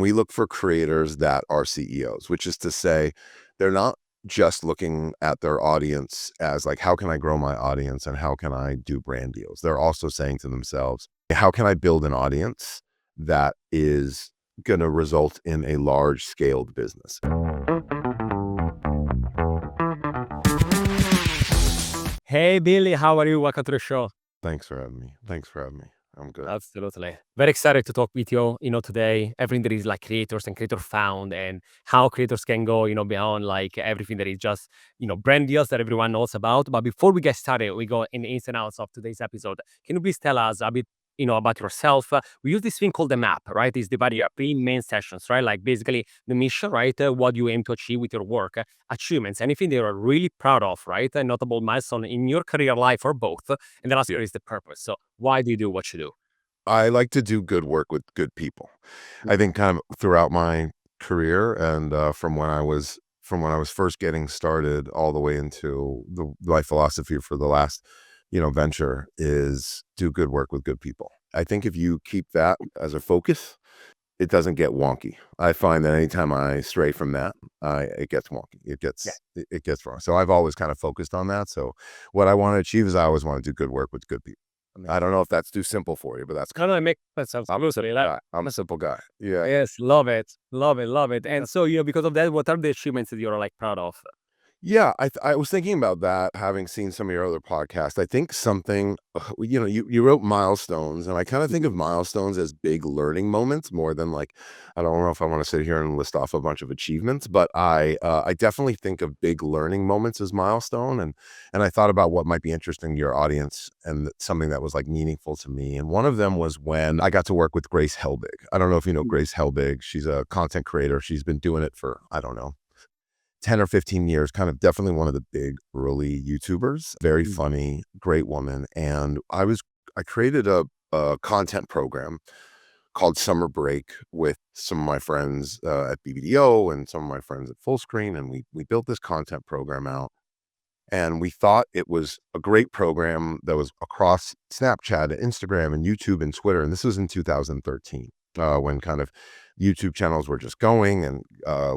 We look for creators that are CEOs, which is to say they're not just looking at their audience as like, how can I grow my audience and how can I do brand deals? They're also saying to themselves, how can I build an audience that is going to result in a large scaled business? Hey Billy, how are you? Welcome to the show. Thanks for having me. I'm good. Absolutely. Very excited to talk with you, today. Everything that is like creators and creator found and how creators can go, beyond like everything that is just, brand deals that everyone knows about. But before we get started, we go in the ins and outs of today's episode. Can you please tell us a bit, about yourself? We use this thing called the map, right? It's divided into three main sessions, right? Like basically the mission, right? What you aim to achieve with your work, achievements, anything that you're really proud of, right? A notable milestone in your career life or both. And the last year is the purpose. So why do you do what you do? I like to do good work with good people. I think kind of throughout my career and from when I was first getting started all the way into my philosophy for the last, venture is do good work with good people. I think if you keep that as a focus, it doesn't get wonky. I find that anytime I stray from that, it gets wonky. It gets wrong. So I've always kind of focused on that. So what I want to achieve is I always want to do good work with good people. I don't know if that's too simple for you, but that's No, no, it makes sense. I'm a Absolutely. simple guy. I'm a simple guy. Yeah. Yes, love it. Love it. Love it. And so, because of that, what are the achievements that you're like proud of? Yeah, I was thinking about that, having seen some of your other podcasts. I think something, you wrote milestones, and I kind of think of milestones as big learning moments more than like, I don't know if I want to sit here and list off a bunch of achievements, but I definitely think of big learning moments as milestone, and I thought about what might be interesting to your audience and something that was like meaningful to me. And one of them was when I got to work with Grace Helbig. I don't know if you know Grace Helbig. She's a content creator. She's been doing it for, I don't know, 10 or 15 years, kind of definitely one of the big early YouTubers, very funny, great woman. And I created a content program called Summer Break with some of my friends at BBDO and some of my friends at Fullscreen. And we built this content program out. And we thought it was a great program that was across Snapchat and Instagram and YouTube and Twitter. And this was in 2013, when kind of YouTube channels were just going, and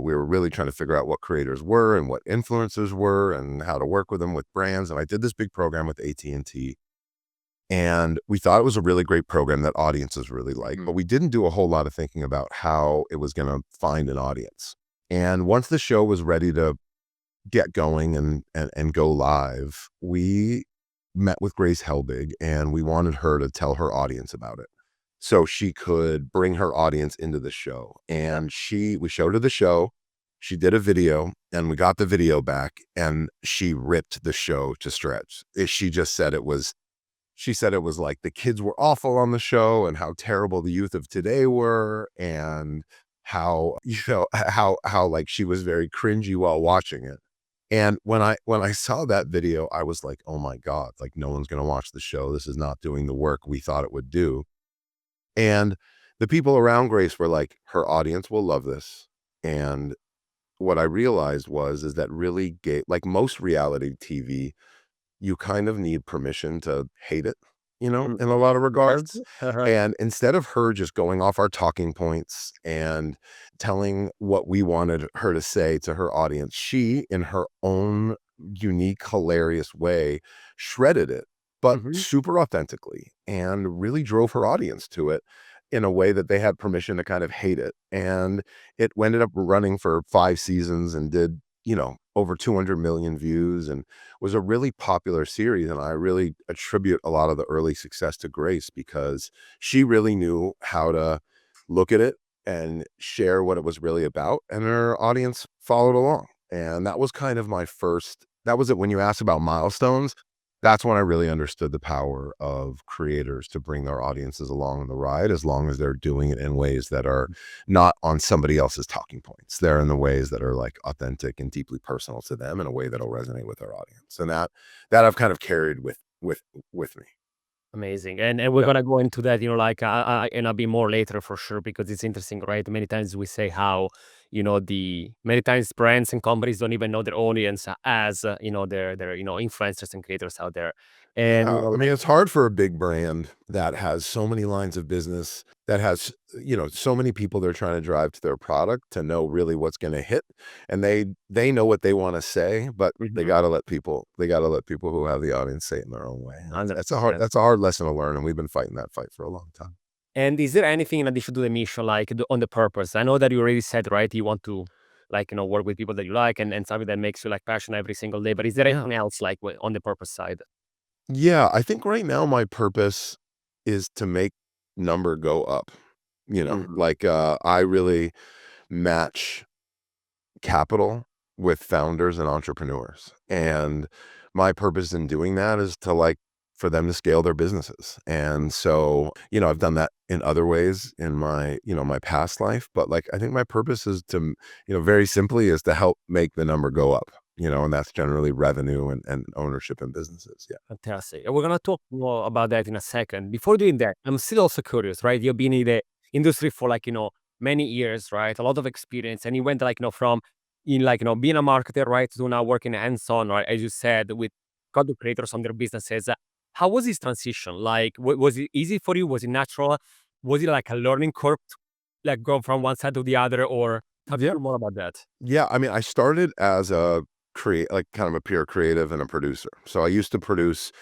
we were really trying to figure out what creators were and what influencers were and how to work with them with brands. And I did this big program with AT&T, and we thought it was a really great program that audiences really liked, but we didn't do a whole lot of thinking about how it was going to find an audience. And once the show was ready to get going and go live, we met with Grace Helbig and we wanted her to tell her audience about it so she could bring her audience into the show. And we showed her the show, she did a video, and we got the video back, and she ripped the show to shreds. She said it was like the kids were awful on the show and how terrible the youth of today were, and how, how like she was very cringy while watching it. And when I saw that video, I was like, oh my God, like no one's going to watch the show. This is not doing the work we thought it would do. And the people around Grace were like, her audience will love this. And what I realized is that really like most reality TV, you kind of need permission to hate it, in a lot of regards. Right. And instead of her just going off our talking points and telling what we wanted her to say to her audience, she, in her own unique, hilarious way, shredded it, but super authentically, and really drove her audience to it in a way that they had permission to kind of hate it. And it ended up running for 5 seasons and did, over 200 million views, and was a really popular series. And I really attribute a lot of the early success to Grace, because she really knew how to look at it and share what it was really about, and her audience followed along. And that was kind of that was it. When you asked about milestones, that's when I really understood the power of creators to bring their audiences along on the ride, as long as they're doing it in ways that are not on somebody else's talking points. They're in the ways that are like authentic and deeply personal to them in a way that'll resonate with their audience. And that I've kind of carried with me. Amazing. And we're gonna go into that, like and I'll be more later for sure because it's interesting, right? Many times we say how, the many times brands and companies don't even know their audience as their influencers and creators out there. And Yeah, I mean, it's hard for a big brand that has so many lines of business that has, so many people they're trying to drive to their product to know really what's gonna hit, and they know what they wanna say, but Mhm. they gotta let people who have the audience say it in their own way. Understand. That's a hard lesson to learn, and we've been fighting that fight for a long time. And is there anything in addition to the mission, like on the purpose? I know that you already said, right, you want to like, work with people that you like and something that makes you like passionate every single day. But is there anything else like on the purpose side? Yeah, I think right now my purpose is to make number go up, Mhm. like, I really match capital with founders and entrepreneurs. And my purpose in doing that is to like for them to scale their businesses. And so, I've done that in other ways in my, my past life, but like I think my purpose is to, very simply is to help make the number go up, and that's generally revenue and ownership in businesses. Yeah. Fantastic. And we're gonna talk more about that in a second. Before doing that, I'm still also curious, right? You've been in the industry for like, many years, right? A lot of experience. And you went like, from in like, being a marketer, right, to now working hands-on, right? As you said, with content creators on their businesses. How was this transition? Like, was it easy for you? Was it natural? Was it like a learning curve, like going from one side to the other, or talk Yeah. more about that? Yeah, I mean, I started as a create like kind of a pure creative and a producer. So I used to produce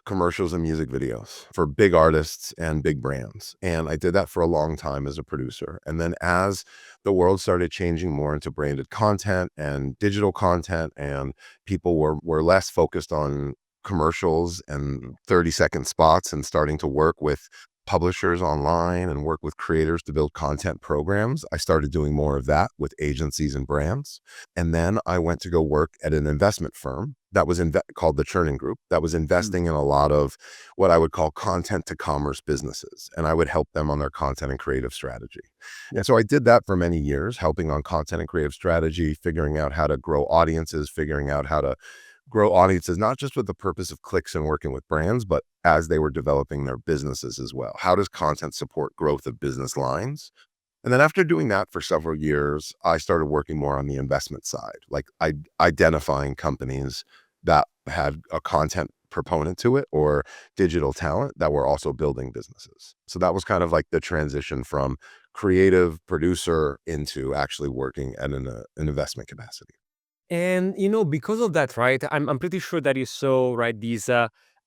commercials and music videos for big artists and big brands. And I did that for a long time as a producer. And then as the world started changing more into branded content and digital content, and people were less focused on commercials and 30-second spots and starting to work with publishers online and work with creators to build content programs, I started doing more of that with agencies and brands. And then I went to go work at an investment firm that was called the Churning Group that was Mm. investing in a lot of what I would call content to commerce businesses. And I would help them on their content and creative strategy. And so I did that for many years, helping on content and creative strategy, figuring out how to grow audiences, figuring out how to grow audiences, not just with the purpose of clicks and working with brands, but as they were developing their businesses as well. How does content support growth of business lines? And then after doing that for several years, I started working more on the investment side, like identifying companies that had a content proponent to it or digital talent that were also building businesses. So that was kind of like the transition from creative producer into actually working at an investment capacity. And because of that, right? I'm pretty sure that you saw, right,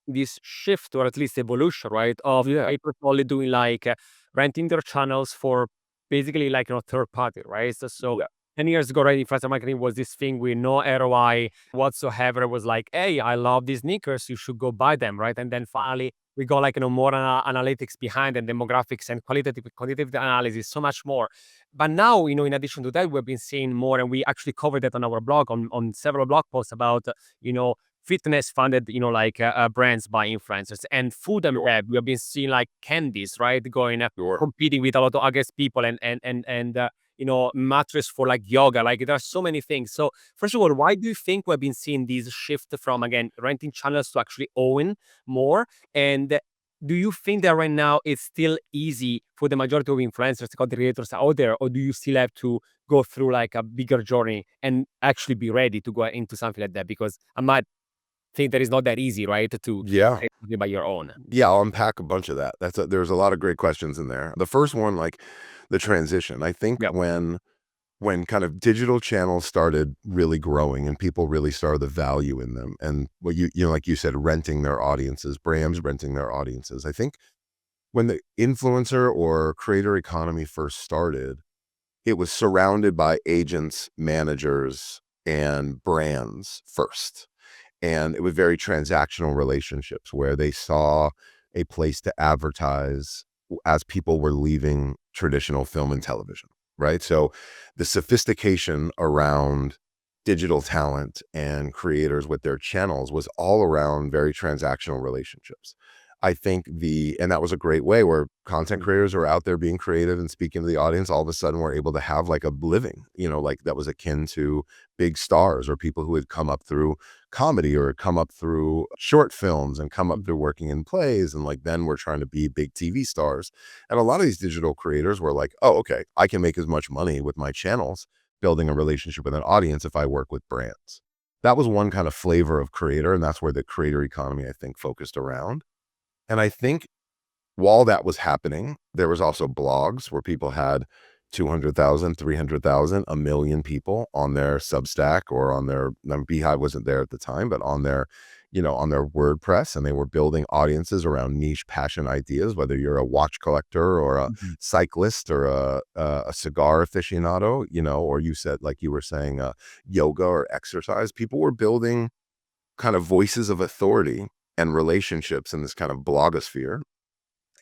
this shift or at least evolution, right, of Yeah. people only doing like renting their channels for basically like third party, right? So Yeah. 10 years ago, right, influencer marketing was this thing with no ROI whatsoever. It was like, hey, I love these sneakers, you should go buy them, right? And then finally we got like more analytics behind and demographics and qualitative analysis, so much more. But now, in addition to that, we've been seeing more, and we actually covered that on our blog, on several blog posts about, fitness funded, brands by influencers and food and Sure. rev. We have been seeing like candies, right, going Sure. competing with a lot of against people and mattress for like yoga. Like there are so many things. So first of all, why do you think we've been seeing this shift from again renting channels to actually own more? And do you think that right now it's still easy for the majority of influencers, content creators out there, or do you still have to go through like a bigger journey and actually be ready to go into something like that? Because I might think that it's not that easy, right, to Yeah. create something by your own. Yeah, I'll unpack a bunch of that. There's a lot of great questions in there. The first one, like the transition. I think Yeah. when kind of digital channels started really growing and people really saw the value in them and what like you said, renting their audiences, brands renting their audiences. I think when the influencer or creator economy first started, it was surrounded by agents, managers, and brands first. And it was very transactional relationships where they saw a place to advertise as people were leaving traditional film and television, right? So the sophistication around digital talent and creators with their channels was all around very transactional relationships. I think and that was a great way where content Mm. creators are out there being creative and speaking to the audience. All of a sudden, we're able to have like a living, like that was akin to big stars or people who had come up through comedy or come up through short films and come up Mhm. through working in plays. And like then we're trying to be big TV stars. And a lot of these digital creators were like, oh, okay, I can make as much money with my channels building a relationship with an audience if I work with brands. That was one kind of flavor of creator. And that's where the creator economy, I think, focused around. And I think while that was happening, there was also blogs where people had 200,000, 300,000, a million people on their Substack or on their Beehive wasn't there at the time, but on their, on their WordPress, and they were building audiences around niche passion ideas, whether you're a watch collector or a Mhm. cyclist or a cigar aficionado, or you said, like you were saying, yoga or exercise. People were building kind of voices of authority and relationships in this kind of blogosphere,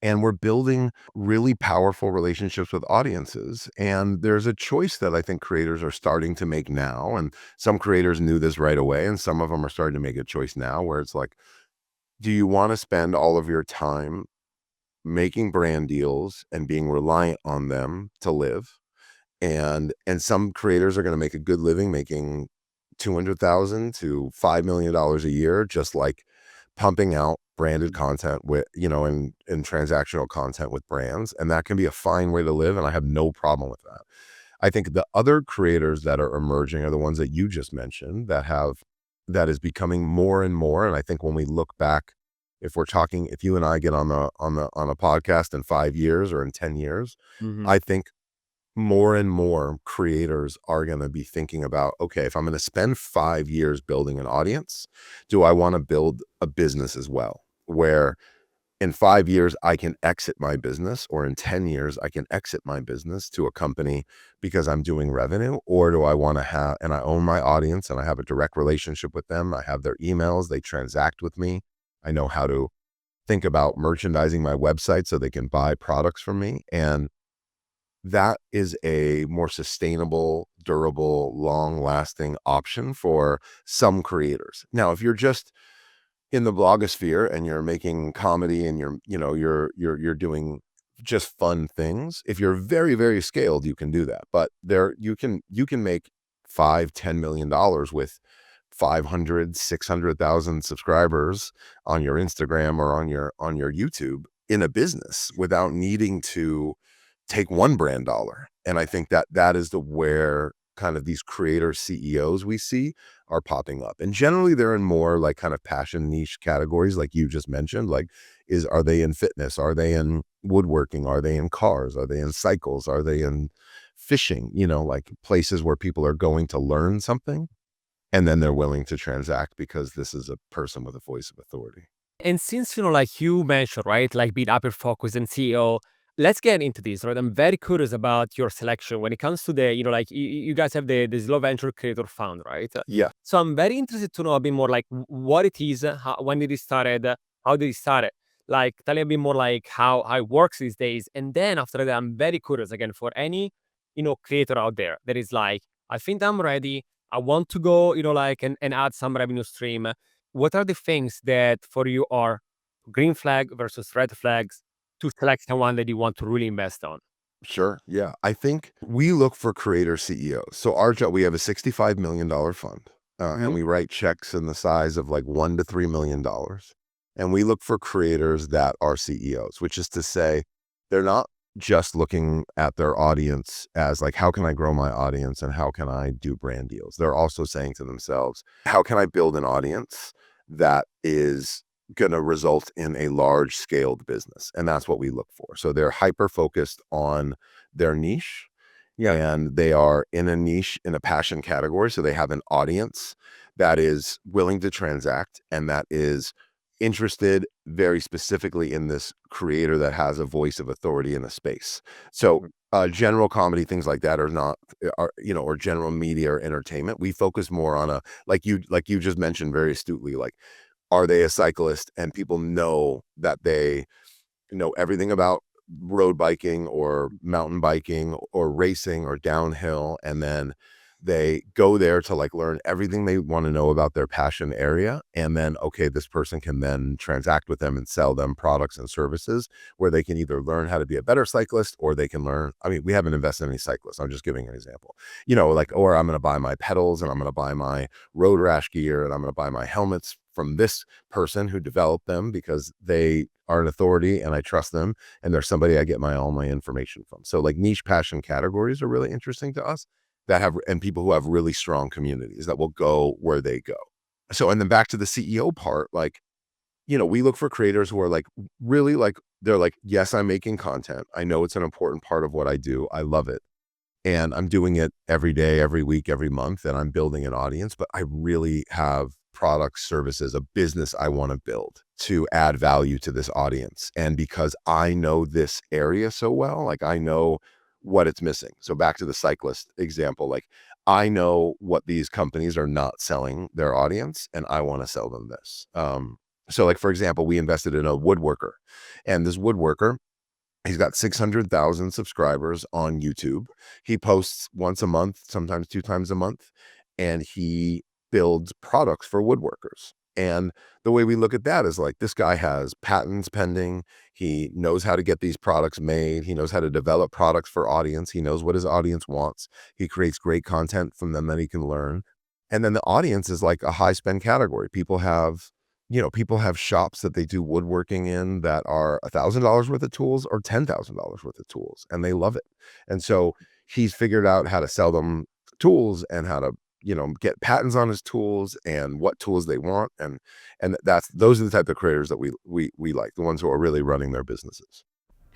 and we're building really powerful relationships with audiences. And there's a choice that I think creators are starting to make now. And some creators knew this right away, and some of them are starting to make a choice now where it's like, do you want to spend all of your time making brand deals and being reliant on them to live? And some creators are going to make a good living making 200,000 to $5 million a year, just like pumping out branded content with, and transactional content with brands. And that can be a fine way to live. And I have no problem with that. I think the other creators that are emerging are the ones that you just mentioned that is becoming more and more. And I think when we look back, if you and I get on a podcast in 5 years or in 10 years, Mhm. I think more and more creators are going to be thinking about, okay, if I'm going to spend 5 years building an audience, do I want to build a business as well? Where in 5 years, I can exit my business, or in 10 years, I can exit my business to a company because I'm doing revenue? Or do I want to have, and I own my audience and I have a direct relationship with them? I have their emails, they transact with me. I know how to think about merchandising my website so they can buy products from me. And that is a more sustainable, durable, long-lasting option for some creators. Now, if you're just in the blogosphere and you're making comedy and you're doing just fun things, if you're very, very scaled, you can do that. But you can make 5, $10 million with 500, 600,000 subscribers on your Instagram or on your YouTube in a business without needing to take one brand dollar. And I think that that is the where kind of these creator CEOs we see are popping up. And generally they're in more like kind of passion niche categories like you just mentioned. Like, are they in fitness? Are they in woodworking? Are they in cars? Are they in cycles? Are they in fishing? Like places where people are going to learn something, and then they're willing to transact because this is a person with a voice of authority. And since, like you mentioned, right, like being hyper focused and CEO, let's get into this, right? I'm very curious about your selection when it comes to the, like you guys have the Slow Venture Creator Fund, right? Yeah, So I'm very interested to know a bit more like what it is, how, when did it started, how did it start it? Like tell me a bit more like how it works these days. And then after that, I'm very curious again for any, creator out there that is like, I think I'm ready. I want to go, like and add some revenue stream. What are the things that for you are green flag versus red flags to select the one that you want to really invest on? sure. Yeah. I think we look for creator CEOs. So our job, we have a $65 million fund, and Mhm. we write checks in the size of like $1 to $3 million. And we look for creators that are CEOs, which is to say they're not just looking at their audience as like, how can I grow my audience and how can I do brand deals? They're also saying to themselves, how can I build an audience that is going to result in a large scaled business? And that's what we look for. So they're hyper focused on their niche. Yeah. And they are in a niche in a passion category. So they have an audience that is willing to transact and that is interested very specifically in this creator that has a voice of authority in a space. So general comedy, things like that are not or general media or entertainment. We focus more on a, like you just mentioned very astutely, like, are they a cyclist? And people know that they know everything about road biking or mountain biking or racing or downhill, and then they go there to like learn everything they want to know about their passion area, and then okay, this person can then transact with them and sell them products and services where they can either learn how to be a better cyclist, or they can learn, I mean, we haven't invested in any cyclists, I'm just giving an example, like, or I'm going to buy my pedals and I'm going to buy my road rash gear and I'm going to buy my helmets from this person who developed them because they are an authority and I trust them, and they're somebody I get all my information from. So like niche passion categories are really interesting to us, and people who have really strong communities that will go where they go. So, and then back to the CEO part, like, we look for creators who are like really like they're like, yes, I'm making content. I know it's an important part of what I do. I love it. And I'm doing it every day, every week, every month, and I'm building an audience, but I really have products, services, a business I want to build to add value to this audience. And because I know this area so well, like I know what it's missing. So back to the cyclist example, like I know what these companies are not selling their audience, and I want to sell them this. So like for example, we invested in a woodworker, and this woodworker, he's got 600,000 subscribers on YouTube. He posts once a month, sometimes 2 times a month, and he builds products for woodworkers. And the way we look at that is like, this guy has patents pending. He knows how to get these products made. He knows how to develop products for audience. He knows what his audience wants. He creates great content from them that he can learn. And then the audience is like a high spend category. People have shops that they do woodworking in that are $1,000 worth of tools or $10,000 worth of tools, and they love it. And so he's figured out how to sell them tools and how to, get patents on his tools and what tools they want. And those are the type of creators that we like, the ones who are really running their businesses.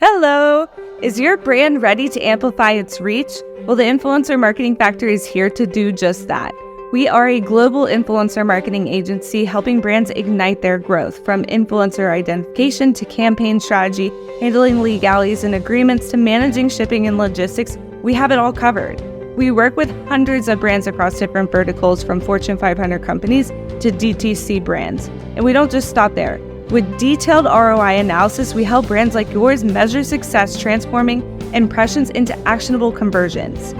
Hello! Is your brand ready to amplify its reach? Well, the Influencer Marketing Factory is here to do just that. We are a global influencer marketing agency helping brands ignite their growth, from influencer identification to campaign strategy, handling legalities and agreements to managing shipping and logistics. We have it all covered. We work with hundreds of brands across different verticals, from Fortune 500 companies to DTC brands. And we don't just stop there. With detailed ROI analysis, we help brands like yours measure success, transforming impressions into actionable conversions.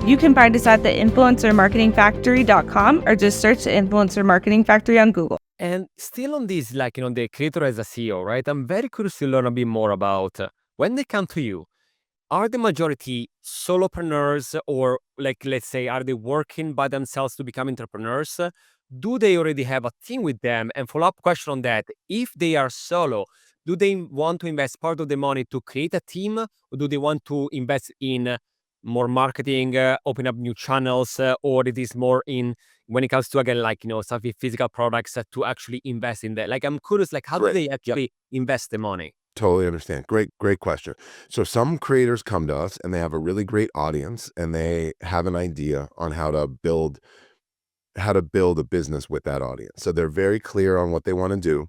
You can find us at the influencermarketingfactory.com or just search the Influencer Marketing Factory on Google. And still on this, like, the creator as a CEO, right? I'm very curious to learn a bit more about when they come to you, are the majority solopreneurs, or like, let's say, are they working by themselves to become entrepreneurs? Do they already have a team with them? And follow-up question on that, if they are solo, do they want to invest part of the money to create a team, or do they want to invest in more marketing, open up new channels, or it is more in when it comes to, again, like, some physical products, to actually invest in that? Like, I'm curious, like, how do Great. they Yep. actually invest the money? Totally understand. Great question. So some creators come to us and they have a really great audience and they have an idea on how to build a business with that audience. So they're very clear on what they want to do,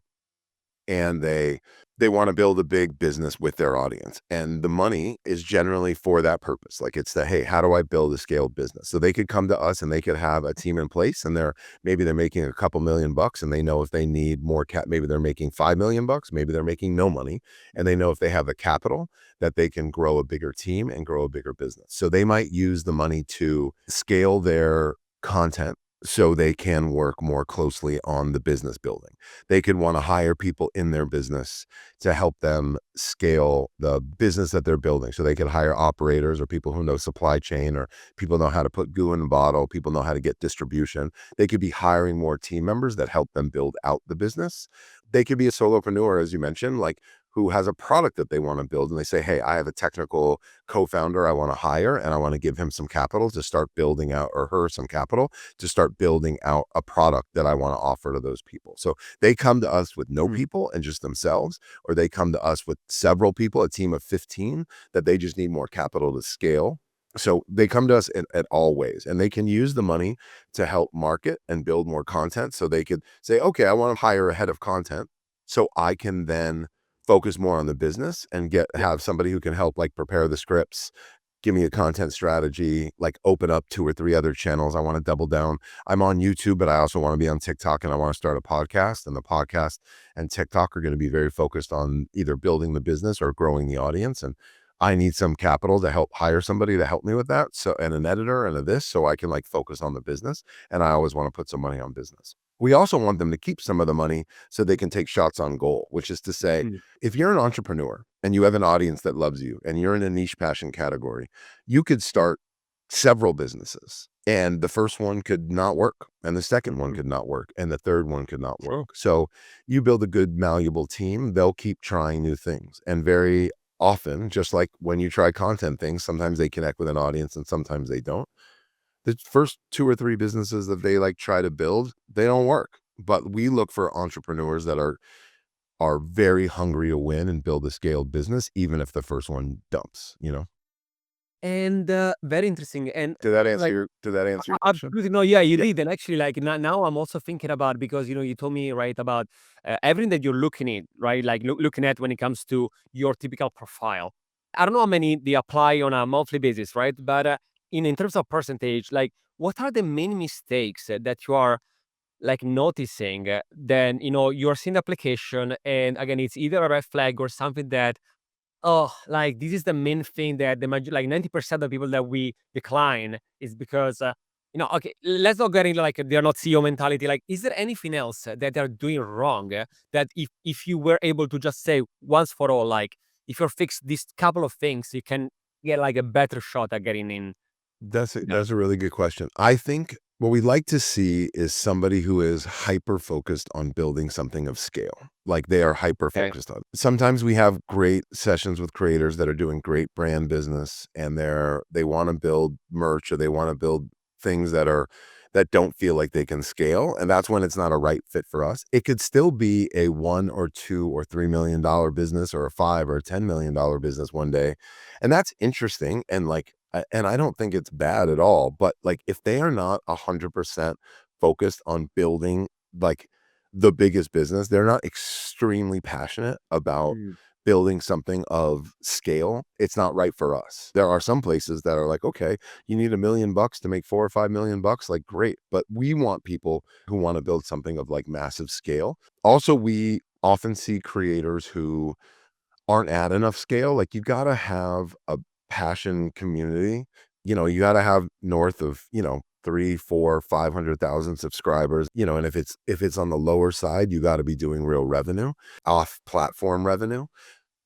and they want to build a big business with their audience, and the money is generally for that purpose. Like, it's the, hey, how do I build a scaled business? So they could come to us and they could have a team in place, and maybe they're making a couple $1,000,000, and they know if they need more maybe they're making $5,000,000, maybe they're making no money, and they know if they have the capital that they can grow a bigger team and grow a bigger business. So they might use the money to scale their content so they can work more closely on the business building. They could want to hire people in their business to help them scale the business that they're building. So they could hire operators or people who know supply chain, or people know how to put goo in a bottle, people know how to get distribution. They could be hiring more team members that help them build out the business. They could be a solopreneur, as you mentioned, like, who has a product that they want to build, and they say, hey, I have a technical co-founder I want to hire, and I want to give him some capital to start building out, or her some capital to start building out a product that I want to offer to those people. So they come to us with no people and just themselves, or they come to us with several people, a team of 15, that they just need more capital to scale. So they come to us at all ways, and they can use the money to help market and build more content. So they could say, okay, I want to hire a head of content so I can then focus more on the business and Yeah. have somebody who can help, like, prepare the scripts, give me a content strategy, like open up 2 or 3 other channels. I want to double down. I'm on YouTube, but I also want to be on TikTok, and I want to start a podcast, and the podcast and TikTok are going to be very focused on either building the business or growing the audience. And I need some capital to help hire somebody to help me with that. So, and an editor and so I can, like, focus on the business. And I always want to put some money on business. We also want them to keep some of the money so they can take shots on goal, which is to say, Mm. if you're an entrepreneur and you have an audience that loves you and you're in a niche passion category, you could start several businesses, and the first one could not work, and the second one Mm. could not work, and the third one could not Sure. work. So you build a good, malleable team, they'll keep trying new things. And very often, just like when you try content things, sometimes they connect with an audience and sometimes they don't. The first 2 or 3 businesses that they, like, try to build, they don't work. But we look for entrepreneurs that are are very hungry to win and build a scaled business, even if the first one dumps, you know? And very interesting. And Did that answer like, your question? absolutely, no, yeah, you Yeah. did. And actually, like now I'm also thinking about, because you told me right about everything that you're looking at, right? Like looking at when it comes to your typical profile. I don't know how many they apply on a monthly basis, right? But in terms of percentage, like what are the main mistakes that you are like noticing? Then you're seeing the application, and again, it's either a red flag or something that, oh, like this is the main thing that like 90% of people that we decline is because, okay, let's not get into like they're not CEO mentality. Like, is there anything else that they're doing wrong, that if you were able to just say once for all, like if you're fixed these couple of things, you can get like a better shot at getting in. Yeah. That's a really good question. I think what we'd like to see is somebody who is hyper focused on building something of scale. Like they are hyper Okay. focused on. Sometimes we have great sessions with creators that are doing great brand business and they want to build merch or they want to build things that don't feel like they can scale. And that's when it's not a right fit for us. It could still be a $1 or $2 or $3 million business or a $5 or $10 million business one day. And that's interesting. And like, and I don't think it's bad at all, but like if they are not 100% focused on building like the biggest business, they're not extremely passionate about Mm. building something of scale, it's not right for us. There are some places that are like, okay, you need $1 million to make 4 or 5 million bucks, like great. But we want people who want to build something of like massive scale. Also, we often see creators who aren't at enough scale. Like you got to have a passion community. You got to have north of, 3, 4, 500,000 subscribers, and if it's on the lower side, you got to be doing real revenue, off platform revenue.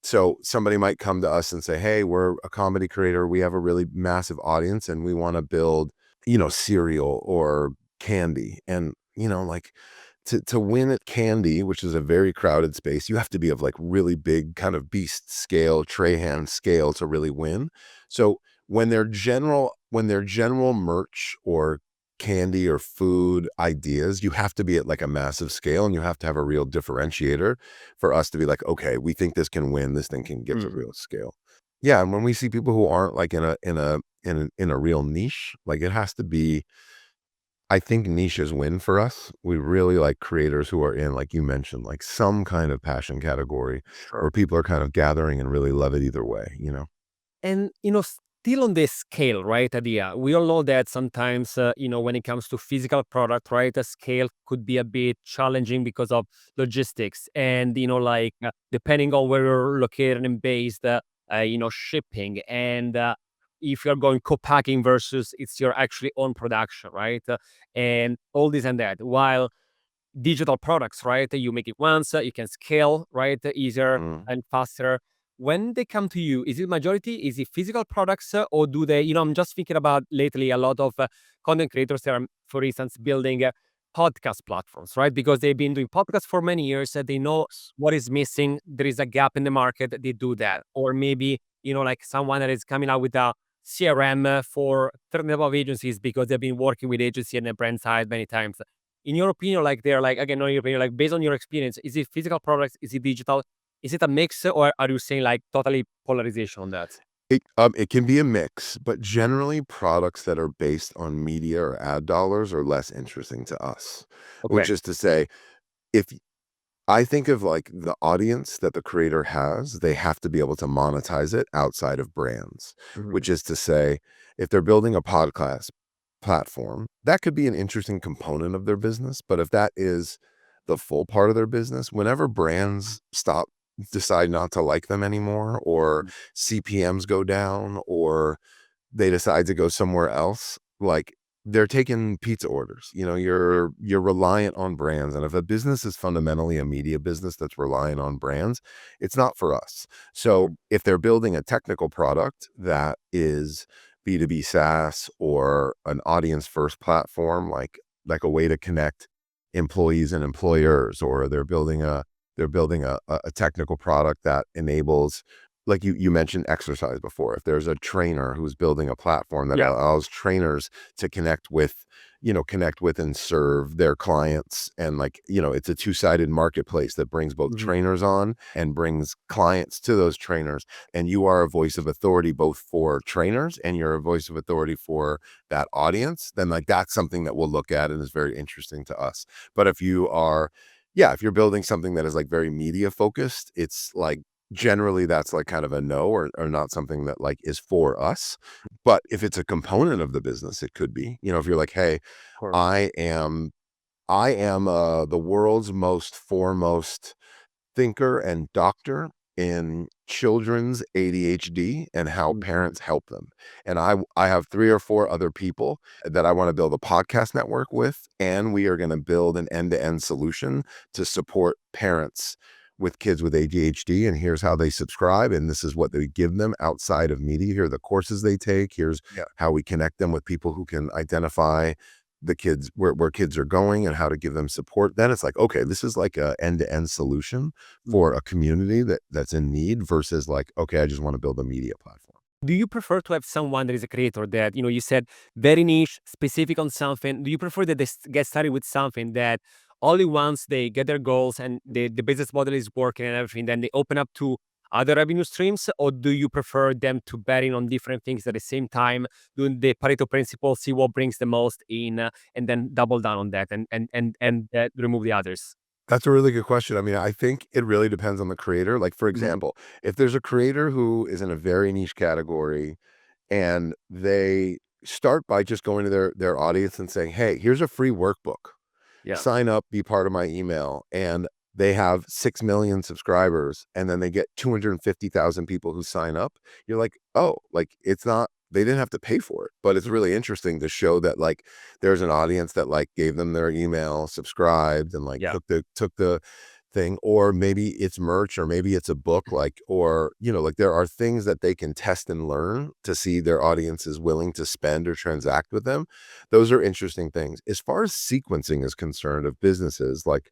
So somebody might come to us and say, hey, we're a comedy creator. We have a really massive audience and we want to build, cereal or candy. And, like to win at candy, which is a very crowded space, you have to be of like really big kind of beast scale, Trahan scale to really win. So when they're general merch or candy or food ideas, you have to be at like a massive scale and you have to have a real differentiator for us to be like, okay, we think this can win, this thing can get to Mm. real scale. Yeah, and when we see people who aren't like in a real niche, like it has to be, I think niches win for us. We really like creators who are in, like you mentioned, like some kind of passion category where Sure. people are kind of gathering and really love it either way. And still on this scale, right? Idea. We all know that sometimes, when it comes to physical product, right, the scale could be a bit challenging because of logistics, and like depending on where you're located and based, shipping, and if you're going co-packing versus it's your actually own production, right? And all this and that. While digital products, right? You make it once, you can scale, right? Easier Mm. and faster. When they come to you, is it majority? Is it physical products, or do they? I'm just thinking about lately a lot of content creators that are, for instance, building podcast platforms, right? Because they've been doing podcasts for many years. They know what is missing. There is a gap in the market. They do that, or maybe like someone that is coming out with a CRM for certain type of agencies because they've been working with agency and the brand side many times. In your opinion, like they're like, again, not your opinion, like based on your experience, is it physical products? Is it digital? Is it a mix, or are you saying like totally polarization on that? It can be a mix, but generally products that are based on media or ad dollars are less interesting to us. Which Okay. is to say, if I think of like the audience that the creator has, they have to be able to monetize it outside of brands, Mhm. which is to say, if they're building a podcast platform, that could be an interesting component of their business. But if that is the full part of their business, whenever brands decide not to like them anymore, or CPMs go down, or they decide to go somewhere else, like they're taking pizza orders. You're reliant on brands. And if a business is fundamentally a media business that's reliant on brands, it's not for us. So Mhm. if they're building a technical product that is B2B SaaS or an audience first platform, like a way to connect employees and employers, or they're building a technical product that enables, like you mentioned exercise before. If there's a trainer who's building a platform that Yeah. allows trainers to connect with, connect with and serve their clients. And like, it's a two-sided marketplace that brings both Mhm. trainers on and brings clients to those trainers. And you are a voice of authority both for trainers and you're a voice of authority for that audience. Then like that's something that we'll look at and is very interesting to us. But if you're building something that is like very media focused, it's like generally that's like kind of a no, or not something that like is for us. But if it's a component of the business, it could be. If you're like, hey, Sure. I am the world's most foremost thinker and doctor in children's ADHD and how Mhm. parents help them. And I have 3 or 4 other people that I want to build a podcast network with, and we are going to build an end-to-end solution to support parents with kids with ADHD. And here's how they subscribe, and this is what they give them outside of media. Here are the courses they take. Here's how we connect them with people who can identify the kids where kids are going and how to give them support. Then it's like, okay, this is like a end-to-end solution for a community that's in need versus like, okay, I just want to build a media platform. Do you prefer to have someone that is a creator that, you said very niche, specific on something? Do you prefer that they get started with something that only once they get their goals and the business model is working and everything, then they open up to other revenue streams? Or do you prefer them to bet in on different things at the same time, doing the Pareto principle, see what brings the most in, and then double down on that and remove the others? That's a really good question. I mean, I think it really depends on the creator. Like, for Mhm. example, if there's a creator who is in a very niche category and they start by just going to their audience and saying, hey, here's a free workbook. Yeah. Sign up, be part of my email. And they have 6 million subscribers and then they get 250,000 people who sign up. You're like, oh, like it's not, they didn't have to pay for it. But it's really interesting to show that like there's an audience that like gave them their email, subscribed, and like Yeah. took the thing. Or maybe it's merch, or maybe it's a book, like, or like there are things that they can test and learn to see their audience is willing to spend or transact with them. Those are interesting things. As far as sequencing is concerned of businesses, like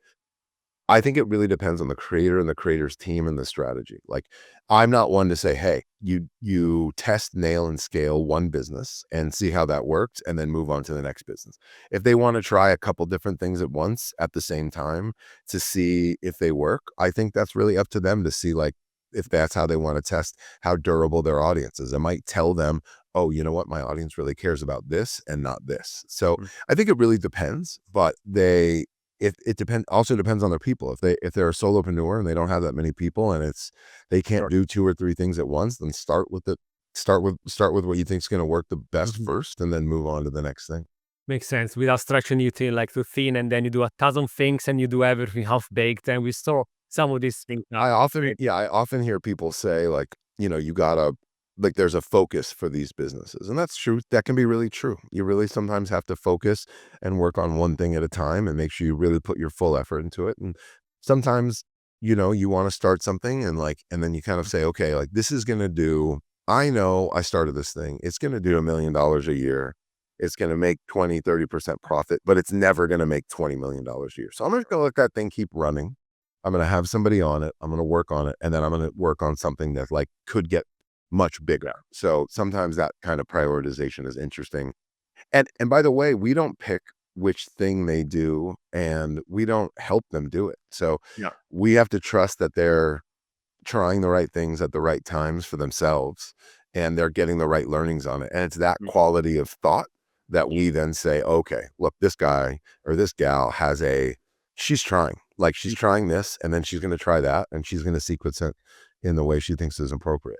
I think it really depends on the creator and the creator's team and the strategy. Like, I'm not one to say, hey, you test, nail, and scale one business and see how that works, and then move on to the next business. If they want to try a couple different things at once at the same time to see if they work, I think that's really up to them to see like if that's how they want to test how durable their audience is. It might tell them, oh, you know what, my audience really cares about this and not this. So Mm. I think it really depends, but it also depends on their people. If they're a solopreneur and they don't have that many people and they can't Sure. do 2 or 3 things at once, then start with what you think is going to work the best Mhm. first, and then move on to the next thing. Makes sense. Without stretching you thin, like too thin, and then you do a thousand things and you do everything half baked. And we saw some of these things now. I often hear people say like, you gotta, like, there's a focus for these businesses. And that's true. That can be really true. You really sometimes have to focus and work on one thing at a time and make sure you really put your full effort into it. And sometimes, you want to start something and then you kind of say, okay, like this is going to do, I know I started this thing. It's going to do $1 million a year. It's going to make 20-30% profit, but it's never going to make $20 million a year. So I'm just going to let that thing keep running. I'm going to have somebody on it. I'm going to work on it. And then I'm going to work on something that like could get much bigger. So sometimes that kind of prioritization is interesting. And by the way, we don't pick which thing they do and we don't help them do it. So Yeah. we have to trust that they're trying the right things at the right times for themselves and they're getting the right learnings on it. And it's that Mm. quality of thought that we then say, okay, look, this guy or this gal she's trying, like she's trying this, and then she's going to try that, and she's going to sequence it in the way she thinks is appropriate.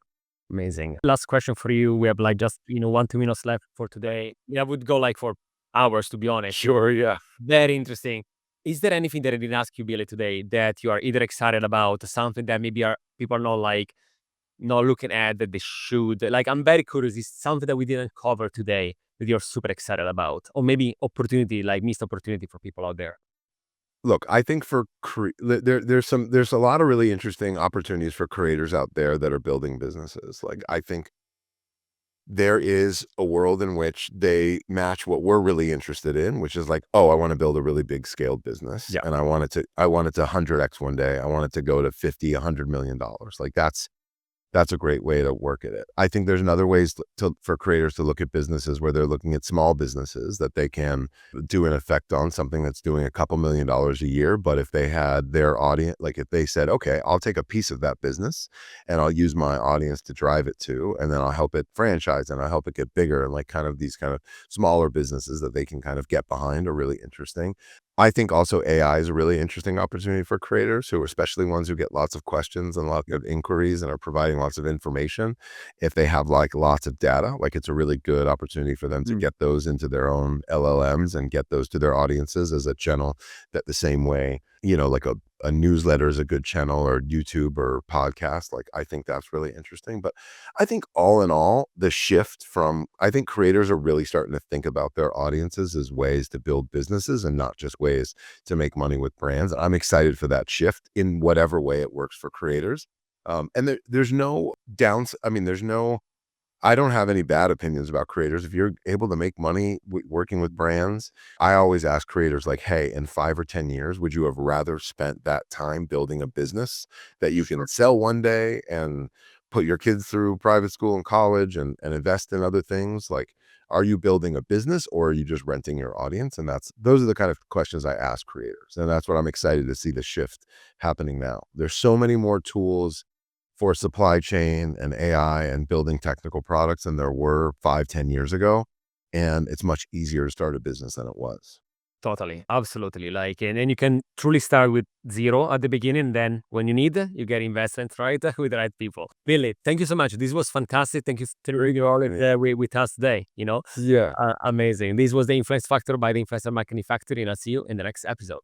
Amazing. Last question for you. We have like just, 1, 2 minutes left for today. Yeah, I would go like for hours, to be honest. Sure. Yeah. Very interesting. Is there anything that I didn't ask you, Billy, today that you are either excited about, something that maybe people are not like not looking at that they should? Like, I'm very curious. Is something that we didn't cover today that you're super excited about, or maybe opportunity, like missed opportunity for people out there? Look, I think there's a lot of really interesting opportunities for creators out there that are building businesses. Like, I think there is a world in which they match what we're really interested in, which is like, oh, I want to build a really big scaled business, Yeah. and I want it to 100x one day. I want it to go to 50, $100 million. Like that's a great way to work at it. I think there's another ways for creators to look at businesses where they're looking at small businesses that they can do an effect on, something that's doing a couple $1,000,000 a year. But if they had their audience, like if they said, okay, I'll take a piece of that business and I'll use my audience to drive it to, and then I'll help it franchise and I'll help it get bigger, and like kind of these kind of smaller businesses that they can kind of get behind are really interesting. I think also AI is a really interesting opportunity for creators who, especially ones who get lots of questions and lots of inquiries and are providing lots of information. If they have like lots of data, like it's a really good opportunity for them to get those into their own LLMs and get those to their audiences as a channel that the same way, like a newsletter is a good channel, or YouTube or podcast. Like, I think that's really interesting. But I think all in all, I think creators are really starting to think about their audiences as ways to build businesses and not just ways to make money with brands. I'm excited for that shift in whatever way it works for creators. And there's no downs. I mean, I don't have any bad opinions about creators. If you're able to make money working with brands, I always ask creators like, hey, in 5 or 10 years, would you have rather spent that time building a business that you can sell one day and put your kids through private school and college and invest in other things? Like, are you building a business or are you just renting your audience? And those are the kind of questions I ask creators. And that's what I'm excited to see the shift happening now. There's so many more tools for supply chain and AI and building technical products than there were 5, 10 years ago. And it's much easier to start a business than it was. Totally, absolutely. Like, and you can truly start with zero at the beginning. Then, when you need, you get investments, right, with the right people. Billy, thank you so much. This was fantastic. Thank you for being with us today. Yeah. Amazing. This was the Influence Factor by the Influencer Marketing Factory, and I'll see you in the next episode.